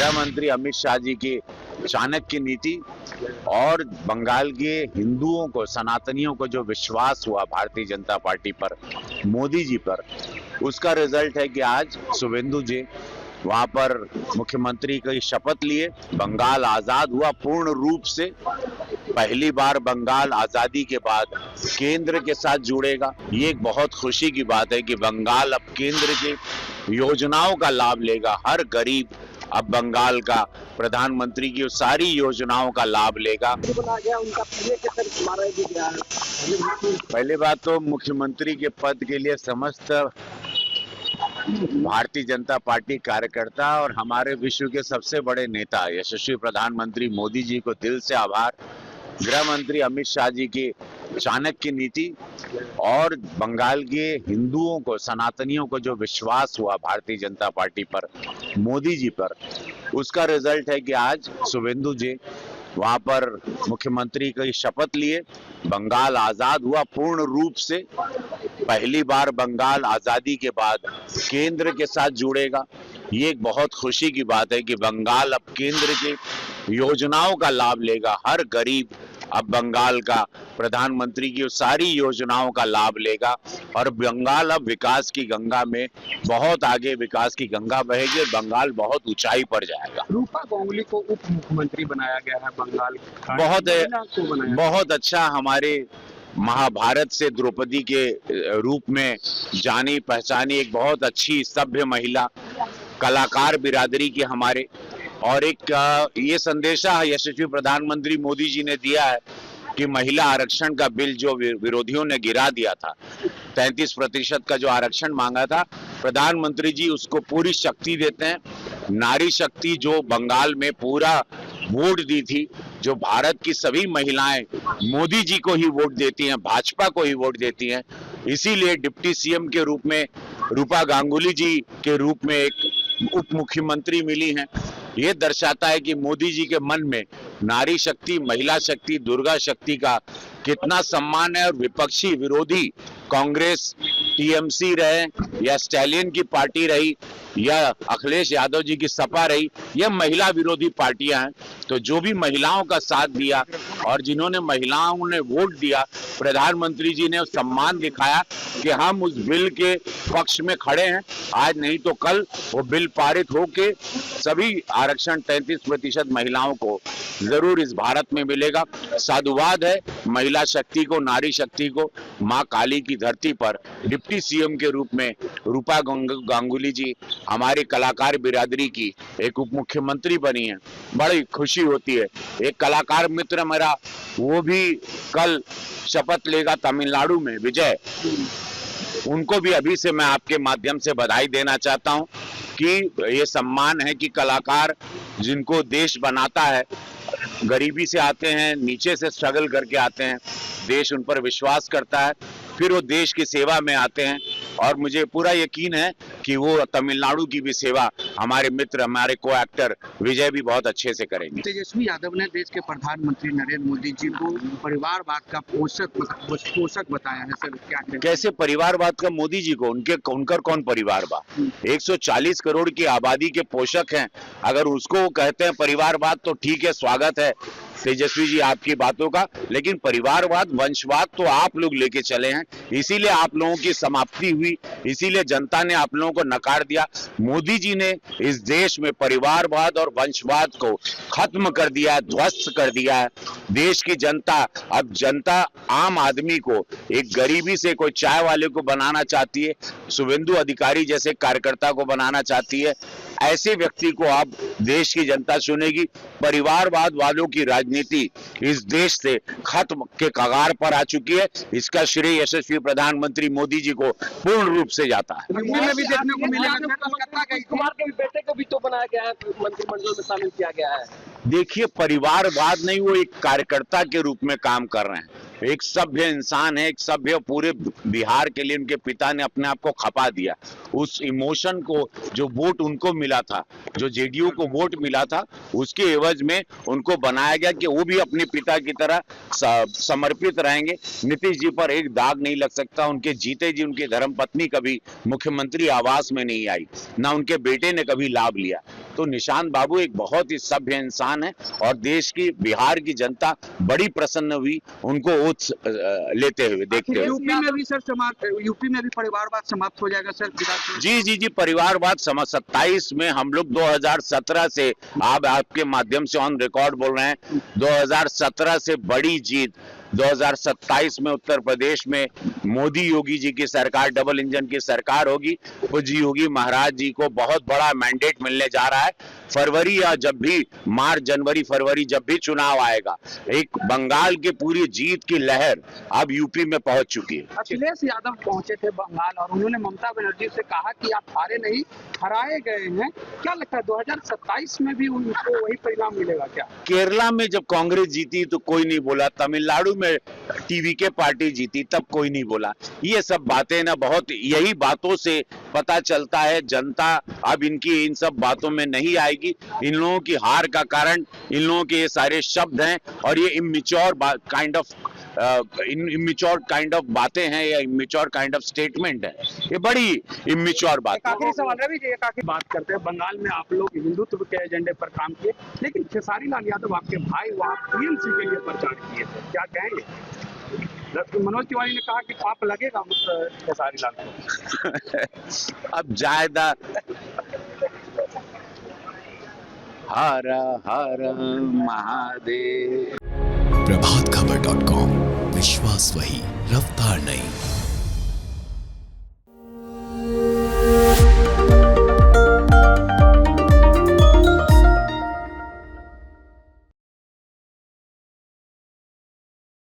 गृह मंत्री अमित शाह जी की चाणक्य नीति और बंगाल के हिंदुओं को, सनातनियों को जो विश्वास हुआ भारतीय जनता पार्टी पर, मोदी जी पर, उसका रिजल्ट है कि आज शुभेंदु जी वहां पर मुख्यमंत्री की शपथ लिए। बंगाल आजाद हुआ पूर्ण रूप से। पहली बार बंगाल आजादी के बाद केंद्र के साथ जुड़ेगा। ये एक बहुत खुशी की बात है कि बंगाल अब केंद्र की योजनाओं का लाभ लेगा। हर गरीब अब बंगाल का प्रधानमंत्री की सारी योजनाओं का लाभ लेगा। पहले बात तो मुख्यमंत्री के पद के लिए समस्त भारतीय जनता पार्टी कार्यकर्ता और हमारे विश्व के सबसे बड़े नेता यशस्वी प्रधानमंत्री मोदी जी को दिल से आभार। गृह मंत्री अमित शाह जी की चाणक्य नीति और बंगाल के हिंदुओं को, सनातनियों को जो विश्वास हुआ भारतीय जनता पार्टी पर, मोदी जी पर, उसका रिजल्ट है कि आज शुभेंदु जी वहां पर मुख्यमंत्री की शपथ लिए। बंगाल आजाद हुआ पूर्ण रूप से। पहली बार बंगाल आजादी के बाद केंद्र के साथ जुड़ेगा। ये एक बहुत खुशी की बात है कि बंगाल अब केंद्र की योजनाओं का लाभ लेगा। हर गरीब अब बंगाल का प्रधानमंत्री की सारी योजनाओं का लाभ लेगा और बंगाल अब विकास की गंगा में बहुत आगे, विकास की गंगा बहेगी और बंगाल बहुत ऊंचाई पर जाएगा। रूपा गांगुली को उप मुख्यमंत्री बनाया गया है बंगाल। बहुत अच्छा। हमारे महाभारत से द्रौपदी के रूप में जानी पहचानी एक बहुत अच्छी सभ्य महिला, कलाकार बिरादरी की हमारे, और एक ये संदेशा यशस्वी प्रधानमंत्री मोदी जी ने दिया है कि महिला आरक्षण का बिल जो विरोधियों ने गिरा दिया था, 33% का जो आरक्षण मांगा था, प्रधानमंत्री जी उसको पूरी शक्ति देते हैं। नारी शक्ति जो बंगाल में पूरा वोट दी थी, जो भारत की सभी महिलाएं मोदी जी को ही वोट देती हैं, भाजपा को ही वोट देती हैं, इसीलिए डिप्टी सीएम के रूप में रूपा गांगुली जी के रूप में एक उप मुख्यमंत्री मिली हैं। ये दर्शाता है कि मोदी जी के मन में नारी शक्ति, महिला शक्ति, दुर्गा शक्ति का कितना सम्मान है। और विपक्षी विरोधी कांग्रेस, टीएमसी रहे या स्टैलियन की पार्टी रही या अखिलेश यादव जी की सपा रही, यह महिला विरोधी पार्टियां हैं। तो जो भी महिलाओं का साथ दिया और जिन्होंने महिलाओं ने वोट दिया, प्रधानमंत्री जी ने सम्मान दिखाया कि हम उस बिल के पक्ष में खड़े हैं। आज नहीं तो कल वो बिल पारित होके सभी आरक्षण 33% महिलाओं को जरूर इस भारत में मिलेगा। साधुवाद है महिला शक्ति को, नारी शक्ति को। मां काली की धरती पर डिप्टी सीएम के रूप में रूपा गांगुली जी हमारी कलाकार बिरादरी की एक उप मुख्यमंत्री बनी है। बड़ी खुशी होती है। एक कलाकार मित्र मेरा, वो भी कल शपथ लेगा तमिलनाडु में, विजय। उनको भी अभी से मैं आपके माध्यम से बधाई देना चाहता हूं कि ये सम्मान है कि कलाकार जिनको देश बनाता है, गरीबी से आते हैं, नीचे से स्ट्रगल करके आते हैं, देश उन पर विश्वास करता है, फिर वो देश की सेवा में आते हैं। और मुझे पूरा यकीन है कि वो तमिलनाडु की भी सेवा हमारे मित्र, हमारे को एक्टर विजय भी बहुत अच्छे से करेंगे। तेजस्वी यादव ने देश के प्रधानमंत्री नरेंद्र मोदी जी को परिवारवाद का पोषक बताया है सर, क्या करें? कैसे परिवारवाद का? मोदी जी को उनकर कौन परिवारवाद? 140 करोड़ की आबादी के पोषक हैं। अगर उसको कहते हैं परिवारवाद तो ठीक है, स्वागत है तेजस्वी जी आपकी बातों का, लेकिन परिवारवाद, वंशवाद तो आप लोग लेके चले हैं, इसीलिए आप लोगों की समाप्ति हुई, इसीलिए जनता ने आप लोगों को नकार दिया। मोदी जी ने इस देश में परिवारवाद और वंशवाद को खत्म कर दिया है, ध्वस्त कर दिया है। देश की जनता, अब जनता आम आदमी को एक गरीबी से कोई चाय वाले को बनाना चाहती है, शुभेंदु अधिकारी जैसे कार्यकर्ता को बनाना चाहती है। ऐसे व्यक्ति को अब देश की जनता चुनेगी। परिवारवाद वालों की राजनीति इस देश से खत्म के कगार पर आ चुकी है। इसका श्रेय यशस्वी प्रधानमंत्री मोदी जी को पूर्ण रूप से जाता है। में भी देखने को मिलेगा, कुमार के बेटे को भी तो बनाया गया है, मंत्रिमंडल में शामिल किया गया है। देखिए, परिवारवाद नहीं, वो एक कार्यकर्ता के रूप में काम कर रहे हैं। एक सभ्य इंसान है, एक सभ्य, पूरे बिहार के लिए उनके पिता ने अपने आप को खपा दिया। उस इमोशन को, जो वोट उनको मिला था, जो जेडीयू को वोट मिला था, उसके एवज में उनको बनाया गया कि वो भी अपने पिता की तरह समर्पित रहेंगे। नीतीश जी पर एक दाग नहीं लग सकता। उनके जीते जी उनकी धर्मपत्नी कभी मुख्यमंत्री आवास में नहीं आई, ना उनके बेटे ने कभी लाभ लिया। तो निशांत बाबू एक बहुत ही सभ्य इंसान है और देश की बिहार की जनता बड़ी प्रसन्न हुई उनको ओथ लेते हुए देखते हुए। यूपी में भी सर यूपी में भी परिवारवाद समाप्त हो जाएगा सर विधानसभा? जी, परिवारवाद 27 में हम लोग 2017 से आपके माध्यम से ऑन रिकॉर्ड बोल रहे हैं, 2017 से बड़ी जीत 2027 में उत्तर प्रदेश में मोदी योगी जी की सरकार, डबल इंजन की सरकार होगी। पूज्य योगी महाराज जी को बहुत बड़ा मैंडेट मिलने जा रहा है। फरवरी या जब भी मार्च, जनवरी, फरवरी जब भी चुनाव आएगा, एक बंगाल की पूरी जीत की लहर अब यूपी में पहुंच चुकी है। अखिलेश यादव पहुंचे थे बंगाल और उन्होंने ममता बनर्जी से कहा कि आप हारे नहीं, हराए गए हैं। क्या लगता है 2027 में भी उनको वही परिणाम मिलेगा क्या? केरला में जब कांग्रेस जीती तो कोई नहीं बोला, तमिलनाडु में टीवीके पार्टी जीती तब कोई नहीं बोला। ये सब बातें ना, बहुत यही बातों से पता चलता है जनता अब इनकी इन सब बातों में नहीं आएगी। इन लोगों की हार का कारण इन लोगों के ये सारे शब्द हैं और ये इमेच्योर काइंड ऑफ बातें हैं या इमेच्योर काइंड ऑफ स्टेटमेंट है। ये बड़ी इमेच्योर बात है। आखिरी सवाल रवि जी, आखिरी बात करते हैं। बंगाल में आप लोग हिंदुत्व के एजेंडे पर काम किए, लेकिन खेसारी लाल यादव आपके भाई वहाँ टीएमसी के लिए प्रचार किए थे, क्या कहेंगे? मनोज तिवारी ने कहा कि पाप लगेगा खेसारी लाल को। अब जायदा हर हर महादेव। प्रभातखबर.com, विश्वास वही, रफ्तार नहीं।